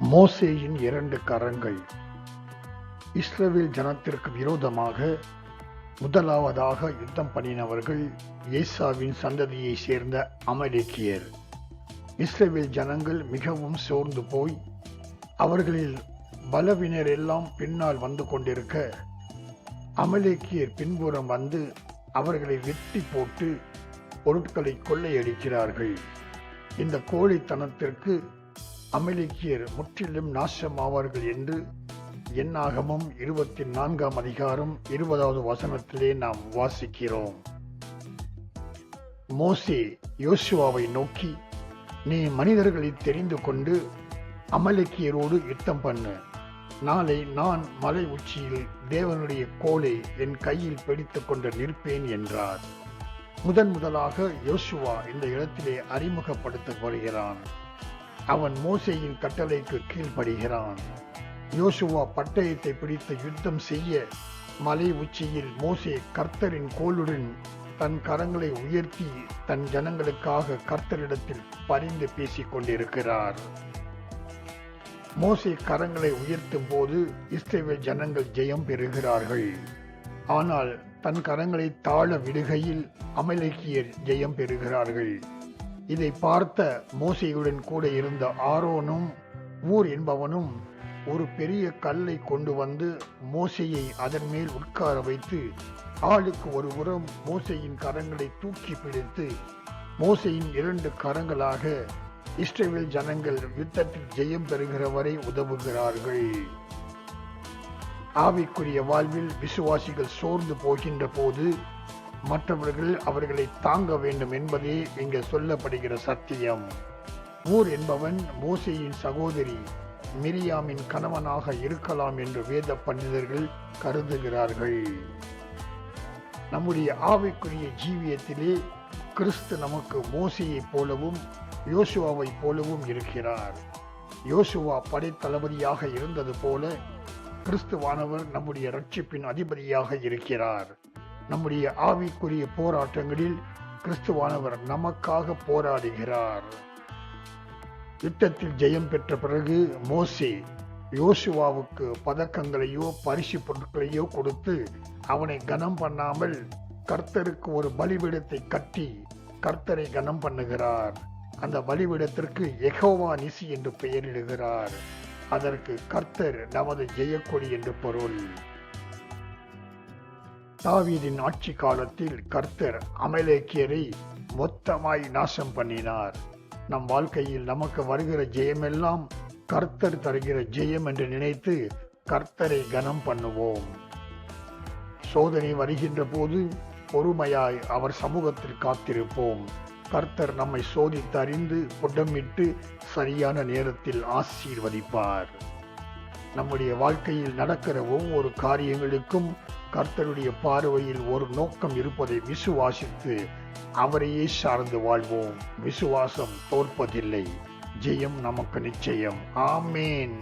மோசேயின் 2 கரங்கள். இஸ்ரவேல் ஜனத்திற்கு விரோதமாக முதலாவதாக யுத்தம் பண்ணினவர்கள் ஏசாவின் சந்ததியைச் சேர்ந்த அமலேக்கியர். இஸ்ரவேல் ஜனங்கள் மிகவும் சோர்ந்து போய் அவர்களில் பலவினர் எல்லாம் பின்னால் வந்து கொண்டிருக்க, அமலேக்கியர் பின்புறம் வந்து அவர்களை வெட்டி போட்டு பொருட்களை கொள்ளையடிக்கிறார்கள். இந்த கோழைத்தனத்திற்கு அமலேக்கியர் முற்றிலும் நாசமாவார்கள் என்று என்னாகமம் 24ஆம் அதிகாரம் 20வது வசனத்திலே நாம் வாசிக்கிறோம். மோசே யோசுவாவை நோக்கி, நீ மனிதர்களை தெரிந்து கொண்டு அமலேக்கியரோடு யுத்தம் பண்ணு. நாளை நான் மலை உச்சியில் தேவனுடைய கோலை என் கையில் பிடித்துக் கொண்டு நிற்பேன் என்றார். முதலாக யோசுவா இந்த இடத்திலே அறிமுகப்படுத்தப்படுகிறான். அவன் மோசேயின் கட்டளைக்கு கீழ்ப்படுகிறான். யோசுவா பட்டயத்தை பிடித்து யுத்தம் செய்ய மலை உச்சியில் மோசே கர்த்தரின் கோலுடன் தன் கரங்களை உயர்த்தி தன் ஜனங்களுக்காக கர்த்தரிடத்தில் பரிந்து பேசிக் கொண்டிருக்கிறார். மோசே கரங்களை உயர்த்தும் போது இஸ்ரவேல் ஜனங்கள் ஜெயம் பெறுகிறார்கள். ஆனால் தன் கரங்களை தாழ விடுகையில் அமலேக்கியர் ஜெயம் பெறுகிறார்கள். இதை பார்த்த மோசேயுடன் கூட இருந்த ஆரோனும் ஊர் என்பவனும் ஒரு பெரிய கல்லை கொண்டு வந்து மோசேயை அதன் மேல் உட்கார வைத்து ஆளுக்கு ஒரு புறம் மோசேயின் கரங்களை தூக்கி பிடித்து மோசேயின் 2 கரங்களாக இஸ்ரவேல் ஜனங்கள் யுத்தத்தில் ஜெயம் பெறுகிற வரை உதவுகிறார்கள். ஆவிக்குரிய வாழ்வில் விசுவாசிகள் சோர்ந்து போகின்ற போது மற்றவர்கள் அவர்களை தாங்க வேண்டும் என்பதே இங்கு சொல்லப்படுகிற சத்தியம். ஊர் என்பவன் மோசேயின் சகோதரி மிரியாமின் கணவனாக இருக்கலாம் என்று வேத பண்டிதர்கள் கருதுகிறார்கள். நம்முடைய ஆவிக்குரிய ஜீவியத்திலே கிறிஸ்து நமக்கு மோசேயைப் போலவும் யோசுவாவைப் போலவும் இருக்கிறார். யோசுவா படைத்தளபதியாக இருந்தது போல கிறிஸ்துவானவர் நம்முடைய இரட்சிப்பின் அதிபதியாக இருக்கிறார். நம்முடைய ஆவிக்குரிய போராட்டங்களில் கிறிஸ்துவானவர் நமக்காக போராடுகிறார். யுத்தத்தில் ஜெயம் பெற்ற பிறகு மோசே யோசுவாவுக்கு பதக்கங்களையோ பரிசு பொருட்களையோ கொடுத்து அவனை கனம் பண்ணாமல் கர்த்தருக்கு ஒரு பலிபீடத்தை கட்டி கர்த்தரை கனம் பண்ணுகிறார். அந்த பலிபீடத்திற்கு யெகோவா நிசி என்று பெயரிடுகிறார். அதற்கு கர்த்தர் நமது ஜெயக்கொடி என்று பொருள். தாவீதின் ஆட்சி காலத்தில் கர்த்தர் அமலேக்கியரை மொத்தமாய் நாசம் பண்ணினார். நம் வாழ்க்கையில் நமக்கு வருகிற ஜெயமெல்லாம் கர்த்தர் தருகிற ஜெயம் என்று நினைத்து கர்த்தரை கனம் பண்ணுவோம். சோதனை வருகின்ற போது பொறுமையாய் அவர் சமூகத்தில் காத்திருப்போம். கர்த்தர் நம்மை சோதித்து அறிந்து புடமிட்டு சரியான நேரத்தில் ஆசீர்வதிப்பார். நம்முடைய வாழ்க்கையில் நடக்கிற ஒவ்வொரு காரியங்களுக்கும் கர்த்தருடைய பார்வையில் ஒரு நோக்கம் இருப்பதை விசுவாசித்து அவரையே சார்ந்து வாழ்வோம். விசுவாசம் தோற்பதில்லை. ஜெயம் நமக்கு நிச்சயம். ஆமேன்.